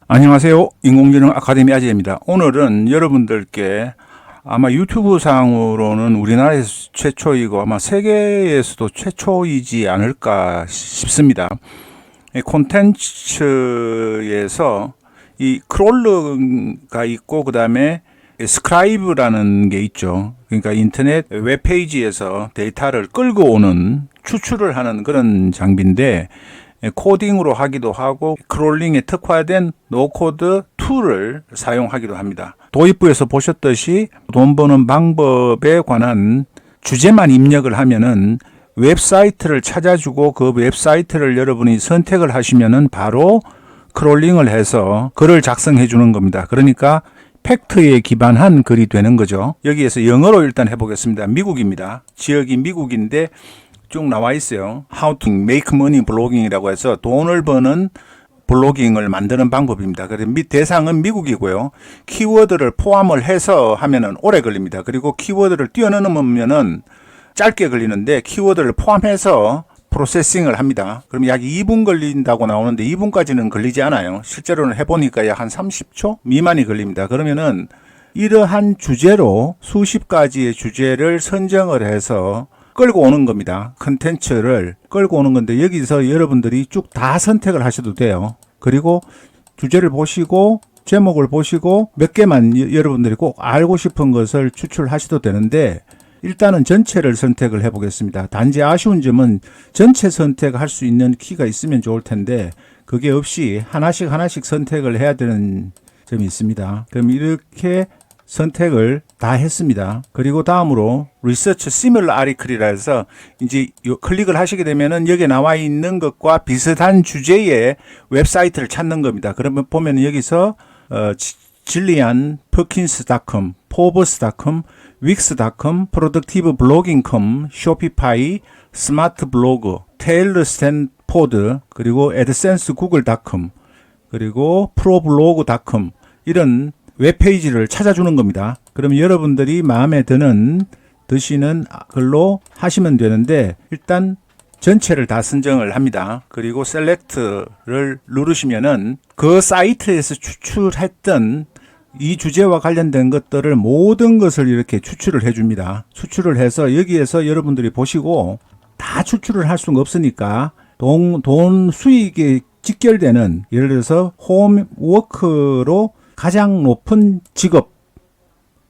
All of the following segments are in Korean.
안녕하세요. 인공지능 아카데미 아재입니다. 오늘은 여러분들께 아마 유튜브 상으로는 우리나라에서 최초이고 아마 세계에서도 최초이지 않을까 싶습니다. 콘텐츠에서 이 크롤러가 있고 그 다음에 스크라이브라는 게 있죠. 그러니까 인터넷 웹페이지에서 데이터를 끌고 오는 추출을 하는 그런 장비인데 코딩으로 하기도 하고 크롤링에 특화된 노코드 툴을 사용하기도 합니다. 도입부에서 보셨듯이 돈 버는 방법에 관한 주제만 입력을 하면은 웹사이트를 찾아주고 그 웹사이트를 여러분이 선택을 하시면은 바로 크롤링을 해서 글을 작성해 주는 겁니다. 그러니까 팩트에 기반한 글이 되는 거죠. 여기에서 영어로 일단 해보겠습니다. 미국입니다. 지역이 미국인데 쭉 나와 있어요. How to make money blogging이라고 해서 돈을 버는 블로깅을 만드는 방법입니다. 그래서 대상은 미국이고요. 키워드를 포함을 해서 하면은 오래 걸립니다. 그리고 키워드를 뛰어넘으면은 짧게 걸리는데 키워드를 포함해서 프로세싱을 합니다. 그럼 약 2분 걸린다고 나오는데 2분까지는 걸리지 않아요. 실제로는 해보니까 약 한 30초 미만이 걸립니다. 그러면은 이러한 주제로 수십 가지의 주제를 선정을 해서 끌고 오는 겁니다. 컨텐츠를 끌고 오는 건데 여기서 여러분들이 쭉 다 선택을 하셔도 돼요. 그리고 주제를 보시고 제목을 보시고 몇 개만 여러분들이 꼭 알고 싶은 것을 추출하셔도 되는데 일단은 전체를 선택을 해 보겠습니다. 단지 아쉬운 점은 전체 선택할 수 있는 키가 있으면 좋을 텐데 그게 없이 하나씩 선택을 해야 되는 점이 있습니다. 그럼 이렇게 선택을 다 했습니다. 그리고 다음으로 Research Similar Article이라 해서 이제 클릭을 하시게 되면은 여기에 나와 있는 것과 비슷한 주제의 웹사이트를 찾는 겁니다. 그러면 보면 여기서 Jillian Perkins.com, Forbes.com, Wix.com, productiveblogging.com, Shopify, SmartBlog, Taylor Stanford, 그리고 AdSense Google.com, 그리고 ProBlog.com 이런 웹페이지를 찾아주는 겁니다. 그러면 여러분들이 마음에 드시는 글로 하시면 되는데 일단 전체를 다 선정을 합니다. 그리고 셀렉트를 누르시면은 그 사이트에서 추출했던 이 주제와 관련된 것들을 모든 것을 이렇게 추출을 해줍니다. 추출을 해서 여기에서 여러분들이 보시고 다 추출을 할 수가 없으니까 돈 수익에 직결되는 예를 들어서 홈워크로 가장 높은 직업,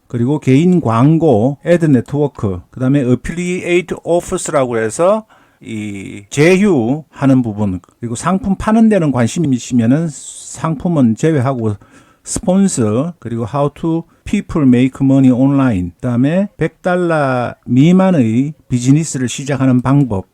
그리고 개인 광고, 애드 네트워크, 그 다음에 어필리에이트 오피스라고 해서 이 제휴하는 부분, 그리고 상품 파는 데는 관심이시면은 상품은 제외하고 스폰서, 그리고 how to people make money online, 그 다음에 $100 미만의 비즈니스를 시작하는 방법,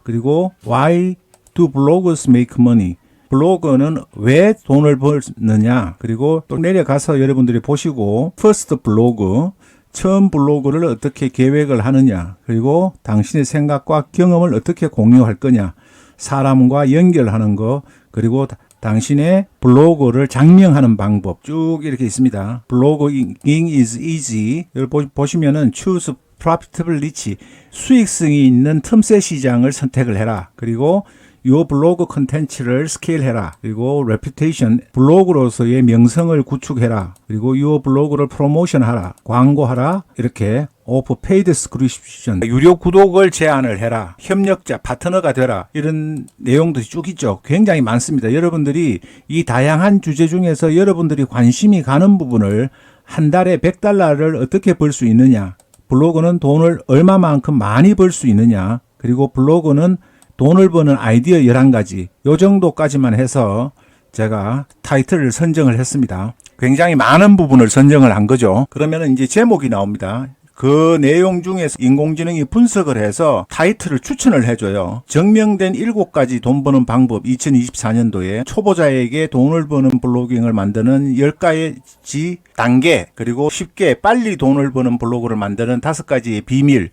그리고 why do bloggers make money, 블로그는 왜 돈을 버느냐, 그리고 또 내려가서 여러분들이 보시고 퍼스트 블로그, 처음 블로그를 어떻게 계획을 하느냐, 그리고 당신의 생각과 경험을 어떻게 공유할 거냐, 사람과 연결하는 거, 그리고 당신의 블로그를 장명하는 방법 쭉 이렇게 있습니다. Blogging is easy. 여기 보시면은 choose profitable niche, 수익성이 있는 틈새 시장을 선택을 해라. 그리고 요 블로그 컨텐츠를 스케일해라. 그리고 레퓨테이션, 블로그로서의 명성을 구축해라. 그리고 요 블로그를 프로모션하라. 광고하라. 이렇게 오프 페이드 스크립션, 유료 구독을 제한을 해라. 협력자, 파트너가 되라. 이런 내용들이 쭉 있죠. 굉장히 많습니다. 여러분들이 이 다양한 주제 중에서 여러분들이 관심이 가는 부분을 한 달에 $100를 어떻게 벌 수 있느냐, 블로그는 돈을 얼마만큼 많이 벌 수 있느냐, 그리고 블로그는 돈을 버는 아이디어 11가지, 요 정도까지만 해서 제가 타이틀을 선정을 했습니다. 굉장히 많은 부분을 선정을 한 거죠. 그러면 이제 제목이 나옵니다. 그 내용 중에서 인공지능이 분석을 해서 타이틀을 추천을 해줘요. 증명된 7가지 돈 버는 방법, 2024년도에 초보자에게 돈을 버는 블로깅을 만드는 10가지 단계, 그리고 쉽게 빨리 돈을 버는 블로그를 만드는 5가지의 비밀,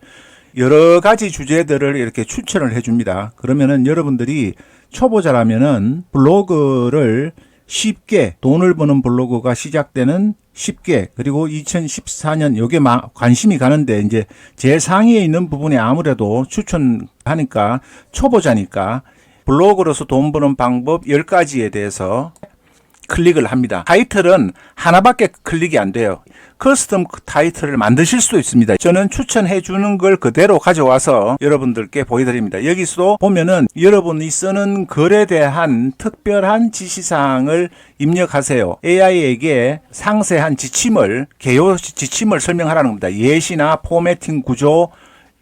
여러 가지 주제들을 이렇게 추천을 해줍니다. 그러면은 여러분들이 초보자라면은 블로그를 쉽게, 돈을 버는 블로그가 시작되는 쉽게, 그리고 2014년 요게 관심이 가는데 이제 제일 상위에 있는 부분에 아무래도 추천하니까 초보자니까 블로그로서 돈 버는 방법 10가지에 대해서 클릭을 합니다. 타이틀은 하나밖에 클릭이 안 돼요. 커스텀 타이틀을 만드실 수도 있습니다. 저는 추천해 주는 걸 그대로 가져와서 여러분들께 보여드립니다. 여기서도 보면은 여러분이 쓰는 글에 대한 특별한 지시사항을 입력하세요. AI에게 상세한 지침을, 개요 지침을 설명하라는 겁니다. 예시나 포매팅 구조.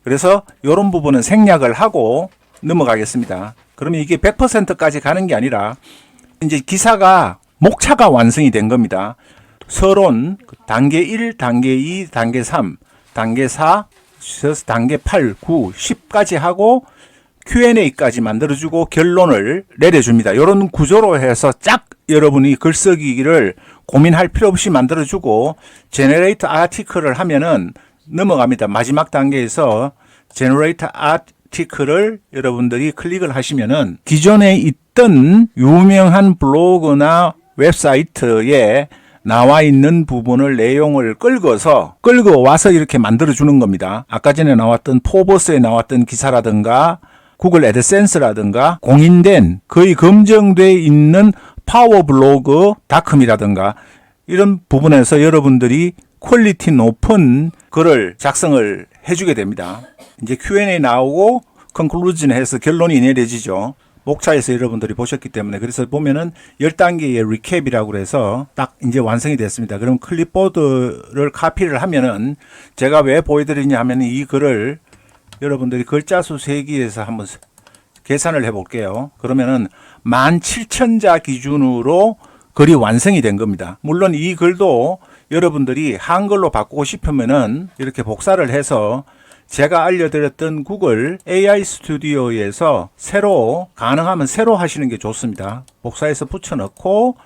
그래서 이런 부분은 생략을 하고 넘어가겠습니다. 그러면 이게 100%까지 가는 게 아니라 이제 기사가 목차가 완성이 된 겁니다. 서론, 단계 1, 단계 2, 단계 3, 단계 4, 단계 8, 9, 10까지 하고 Q&A까지 만들어주고 결론을 내려줍니다. 이런 구조로 해서 쫙 여러분이 글쓰기를 고민할 필요 없이 만들어주고 제너레이터 아티클을 하면은 넘어갑니다. 마지막 단계에서 제너레이터 아티클을 여러분들이 클릭을 하시면은 기존에 있던 유명한 블로그나 웹사이트에 나와 있는 부분을 내용을 끌고 와서 이렇게 만들어 주는 겁니다. 아까 전에 나왔던 포버스에 나왔던 기사라든가 구글 애드센스라든가 공인된 거의 검증돼 있는 파워블로그닷컴이라든가 이런 부분에서 여러분들이 퀄리티 높은 글을 작성을 해주게 됩니다. 이제 Q&A 나오고 컨클루전 해서 결론이 내려지죠. 목차에서 여러분들이 보셨기 때문에. 그래서 보면은 10단계의 리캡이라고 해서 딱 이제 완성이 됐습니다. 그럼 클립보드를 카피를 하면은 제가 왜 보여드리냐 하면 이 글을 여러분들이 글자 수 세기에서 한번 계산을 해 볼게요. 그러면은 17,000자 기준으로 글이 완성이 된 겁니다. 물론 이 글도 여러분들이 한글로 바꾸고 싶으면은 이렇게 복사를 해서 제가 알려드렸던 구글 AI 스튜디오에서 가능하면 새로 하시는 게 좋습니다. 복사해서 붙여넣고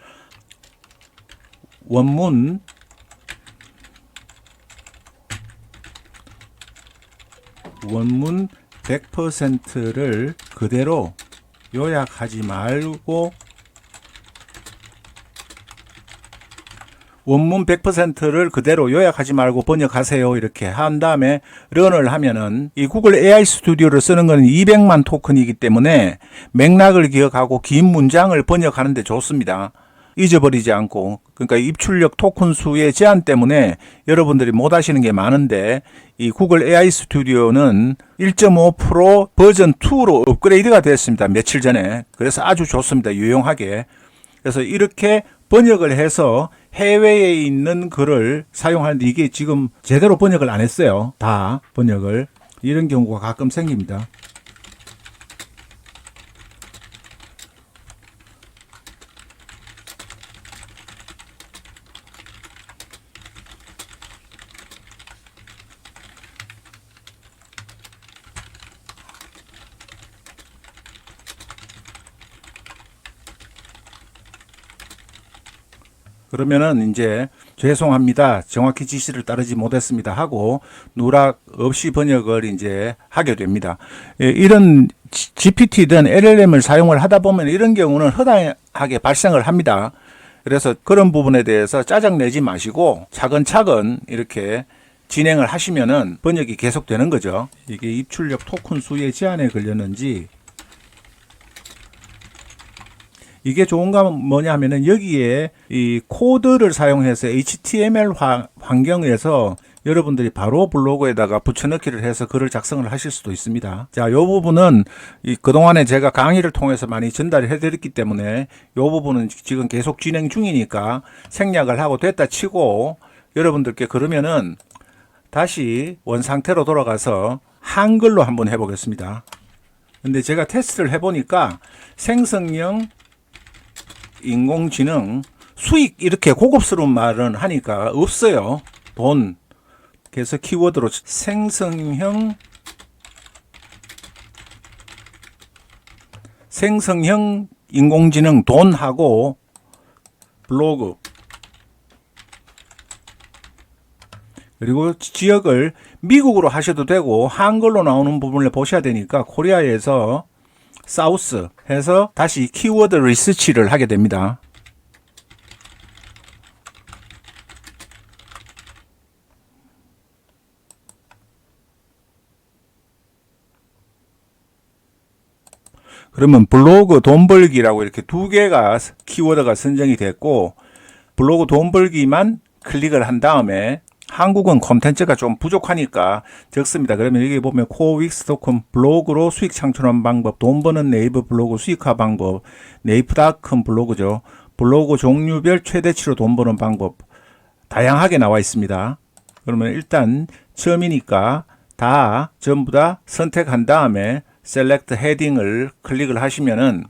원문 100%를 그대로 요약하지 말고 원문 100%를 그대로 요약하지 말고 번역하세요. 이렇게 한 다음에 런을 하면은 이 구글 AI 스튜디오를 쓰는 거는 200만 토큰이기 때문에 맥락을 기억하고 긴 문장을 번역하는 데 좋습니다. 잊어버리지 않고. 그러니까 입출력 토큰 수의 제한 때문에 여러분들이 못 하시는 게 많은데 이 구글 AI 스튜디오는 1.5 버전 2로 업그레이드가 됐습니다. 며칠 전에. 그래서 아주 좋습니다. 유용하게. 그래서 이렇게 번역을 해서 해외에 있는 글을 사용하는데 이게 지금 제대로 번역을 안 했어요. 다 번역을. 이런 경우가 가끔 생깁니다. 그러면은 이제 죄송합니다. 정확히 지시를 따르지 못했습니다 하고 누락 없이 번역을 이제 하게 됩니다. 이런 GPT든 LLM을 사용을 하다 보면 이런 경우는 허다하게 발생을 합니다. 그래서 그런 부분에 대해서 짜증내지 마시고 차근차근 이렇게 진행을 하시면은 번역이 계속되는 거죠. 이게 입출력 토큰 수의 제한에 걸렸는지 이게 좋은가 뭐냐 하면은 여기에 이 코드를 사용해서 HTML 환경에서 여러분들이 바로 블로그에다가 붙여넣기를 해서 글을 작성을 하실 수도 있습니다. 자, 요 부분은 그동안에 제가 강의를 통해서 많이 전달을 해드렸기 때문에 요 부분은 지금 계속 진행 중이니까 생략을 하고 됐다 치고 여러분들께 그러면은 다시 원상태로 돌아가서 한글로 한번 해보겠습니다. 근데 제가 테스트를 해보니까 생성형 인공지능 수익 이렇게 고급스러운 말은 하니까 없어요. 돈. 그래서 키워드로 생성형 인공지능 돈하고 블로그 그리고 지역을 미국으로 하셔도 되고 한글로 나오는 부분을 보셔야 되니까 코리아에서 사우스 해서 다시 키워드 리서치를 하게 됩니다. 그러면 블로그 돈 벌기라고 이렇게 두 개가 키워드가 선정이 됐고, 블로그 돈 벌기만 클릭을 한 다음에 한국은 콘텐츠가 좀 부족하니까 적습니다. 그러면 여기 보면 코어윅스닷컴 블로그로 수익 창출하는 방법, 돈 버는 네이버 블로그 수익화 방법, 네이프닷컴 블로그죠. 블로그 종류별 최대치로 돈 버는 방법 다양하게 나와 있습니다. 그러면 일단 처음이니까 다 전부 다 선택한 다음에 셀렉트 헤딩을 클릭을 하시면은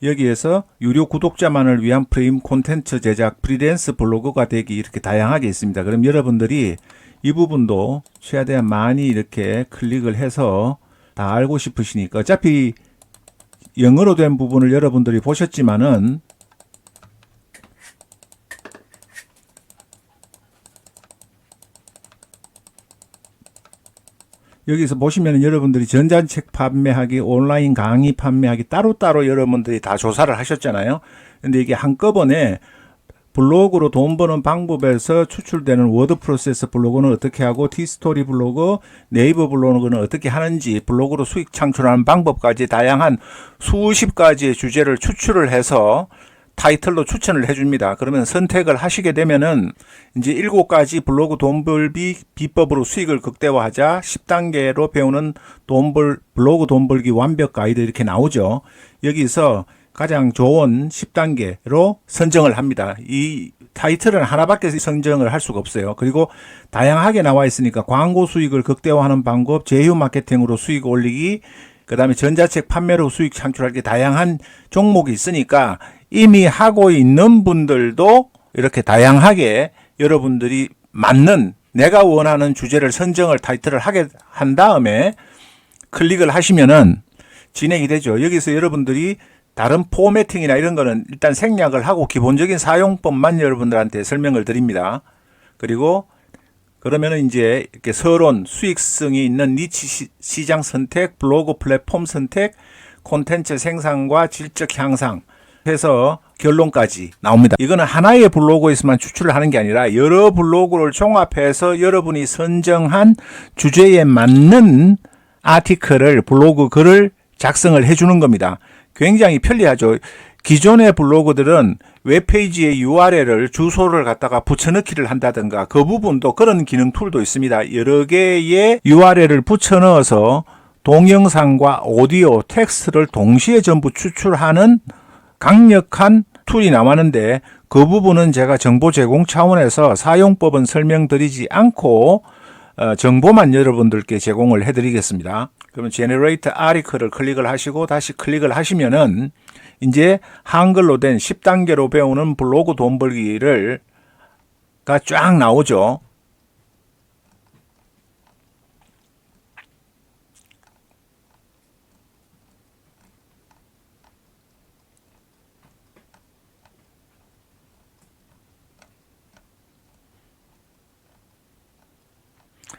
여기에서 유료 구독자만을 위한 프리미엄 콘텐츠 제작, 프리랜서 블로거가 되기 이렇게 다양하게 있습니다. 그럼 여러분들이 이 부분도 최대한 많이 이렇게 클릭을 해서 다 알고 싶으시니까 어차피 영어로 된 부분을 여러분들이 보셨지만은 여기서 보시면 여러분들이 전자책 판매하기, 온라인 강의 판매하기 따로따로 여러분들이 다 조사를 하셨잖아요. 근데 이게 한꺼번에 블로그로 돈 버는 방법에서 추출되는 워드프로세스 블로그는 어떻게 하고 티스토리 블로그, 네이버 블로그는 어떻게 하는지 블로그로 수익 창출하는 방법까지 다양한 수십 가지의 주제를 추출을 해서 타이틀로 추천을 해줍니다. 그러면 선택을 하시게 되면은 이제 7가지 블로그 돈벌기 비법으로 수익을 극대화하자 10단계로 배우는 블로그 돈벌기 완벽 가이드 이렇게 나오죠. 여기서 가장 좋은 10단계로 선정을 합니다. 이 타이틀은 하나밖에 선정을 할 수가 없어요. 그리고 다양하게 나와 있으니까 광고 수익을 극대화하는 방법, 제휴 마케팅으로 수익 올리기, 그 다음에 전자책 판매로 수익 창출할 게 다양한 종목이 있으니까 이미 하고 있는 분들도 이렇게 다양하게 여러분들이 맞는 내가 원하는 주제를 선정을 타이틀을 하게 한 다음에 클릭을 하시면은 진행이 되죠. 여기서 여러분들이 다른 포매팅이나 이런 거는 일단 생략을 하고 기본적인 사용법만 여러분들한테 설명을 드립니다. 그리고 그러면은 이제 이렇게 서론, 수익성이 있는 니치 시장 선택, 블로그 플랫폼 선택, 콘텐츠 생산과 질적 향상 해서 결론까지 나옵니다. 이거는 하나의 블로그에서만 추출을 하는 게 아니라 여러 블로그를 종합해서 여러분이 선정한 주제에 맞는 아티클을, 블로그 글을 작성을 해주는 겁니다. 굉장히 편리하죠. 기존의 블로그들은 웹페이지의 URL을 주소를 갖다가 붙여넣기를 한다든가 그 부분도 그런 기능 툴도 있습니다. 여러 개의 URL을 붙여넣어서 동영상과 오디오, 텍스트를 동시에 전부 추출하는 강력한 툴이 나왔는데 그 부분은 제가 정보 제공 차원에서 사용법은 설명드리지 않고 정보만 여러분들께 제공을 해드리겠습니다. 그러면 Generate Article을 클릭을 하시고 다시 클릭을 하시면은 이제 한글로 된 10단계로 배우는 블로그 돈 벌기를 쫙 나오죠.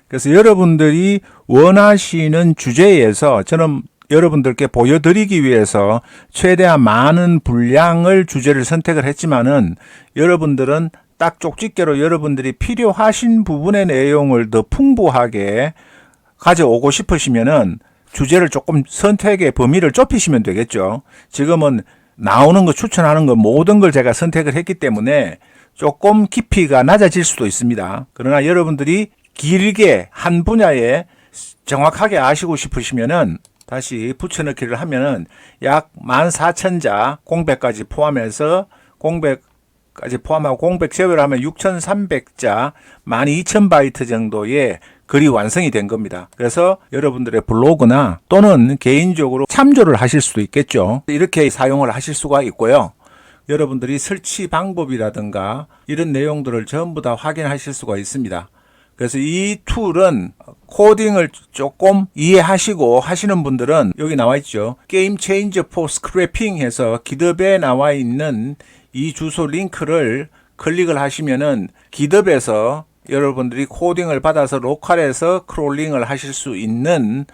그래서 여러분들이 원하시는 주제에서 저는 여러분들께 보여드리기 위해서 최대한 많은 분량을 주제를 선택을 했지만은 여러분들은 딱 쪽집게로 여러분들이 필요하신 부분의 내용을 더 풍부하게 가져오고 싶으시면은 주제를 조금 선택의 범위를 좁히시면 되겠죠. 지금은 나오는 거 추천하는 거 모든 걸 제가 선택을 했기 때문에 조금 깊이가 낮아질 수도 있습니다. 그러나 여러분들이 길게 한 분야에 정확하게 아시고 싶으시면은 다시 붙여넣기를 하면은 약 14,000자 공백까지 포함해서 공백까지 포함하고 공백 제외를 하면 6,300자 12,000바이트 정도의 글이 완성이 된 겁니다. 그래서 여러분들의 블로그나 또는 개인적으로 참조를 하실 수도 있겠죠. 이렇게 사용을 하실 수가 있고요. 여러분들이 설치 방법이라든가 이런 내용들을 전부 다 확인하실 수가 있습니다. 그래서 이 툴은 코딩을 조금 이해하시고 하시는 분들은 여기 나와 있죠. Game Changer for Scrapping 해서 기덥에 나와 있는 이 주소 링크를 클릭을 하시면은 기덥에서 여러분들이 코딩을 받아서 로컬에서 크롤링을 하실 수 있는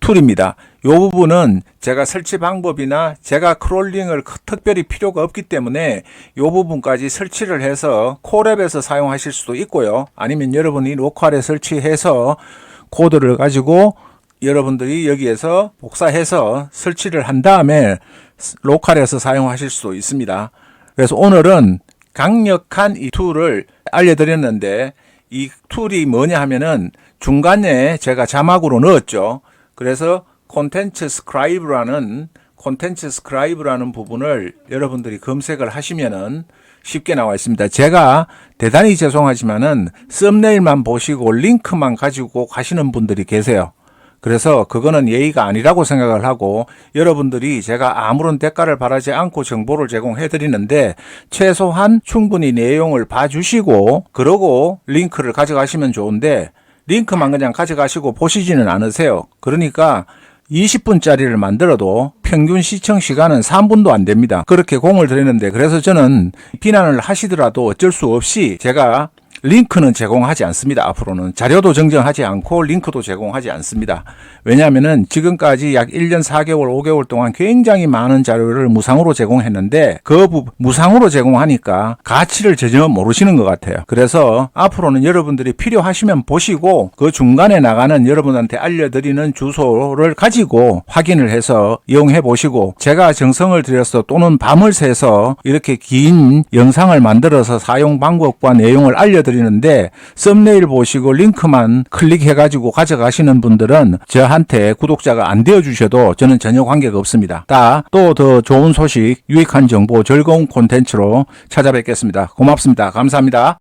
툴입니다. 이 부분은 제가 설치 방법이나 제가 크롤링을 특별히 필요가 없기 때문에 이 부분까지 설치를 해서 콜앱에서 사용하실 수도 있고요. 아니면 여러분이 로컬에 설치해서 코드를 가지고 여러분들이 여기에서 복사해서 설치를 한 다음에 로컬에서 사용하실 수도 있습니다. 그래서 오늘은 강력한 이 툴을 알려드렸는데, 이 툴이 뭐냐 하면은 중간에 제가 자막으로 넣었죠. 그래서 콘텐츠 스크라이브라는 부분을 여러분들이 검색을 하시면은 쉽게 나와 있습니다. 제가 대단히 죄송하지만은 썸네일만 보시고 링크만 가지고 가시는 분들이 계세요. 그래서 그거는 예의가 아니라고 생각을 하고, 여러분들이 제가 아무런 대가를 바라지 않고 정보를 제공해 드리는데 최소한 충분히 내용을 봐주시고 그러고 링크를 가져가시면 좋은데, 링크만 그냥 가져가시고 보시지는 않으세요. 그러니까 20분짜리를 만들어도 평균 시청 시간은 3분도 안 됩니다. 그렇게 공을 들였는데, 그래서 저는 비난을 하시더라도 어쩔 수 없이 제가 링크는 제공하지 않습니다. 앞으로는 자료도 정정하지 않고 링크도 제공하지 않습니다. 왜냐하면은 지금까지 약 1년 4개월 5개월 동안 굉장히 많은 자료를 무상으로 제공했는데, 무상으로 제공하니까 가치를 전혀 모르시는 것 같아요. 그래서 앞으로는 여러분들이 필요하시면 보시고 그 중간에 나가는 여러분한테 알려드리는 주소를 가지고 확인을 해서 이용해 보시고, 제가 정성을 들여서 또는 밤을 새서 이렇게 긴 영상을 만들어서 사용 방법과 내용을 알려드리는데 썸네일 보시고 링크만 클릭해가지고 가져가시는 분들은 저한테 구독자가 안 되어주셔도 저는 전혀 관계가 없습니다. 또 더 좋은 소식, 유익한 정보, 즐거운 콘텐츠로 찾아뵙겠습니다. 고맙습니다. 감사합니다.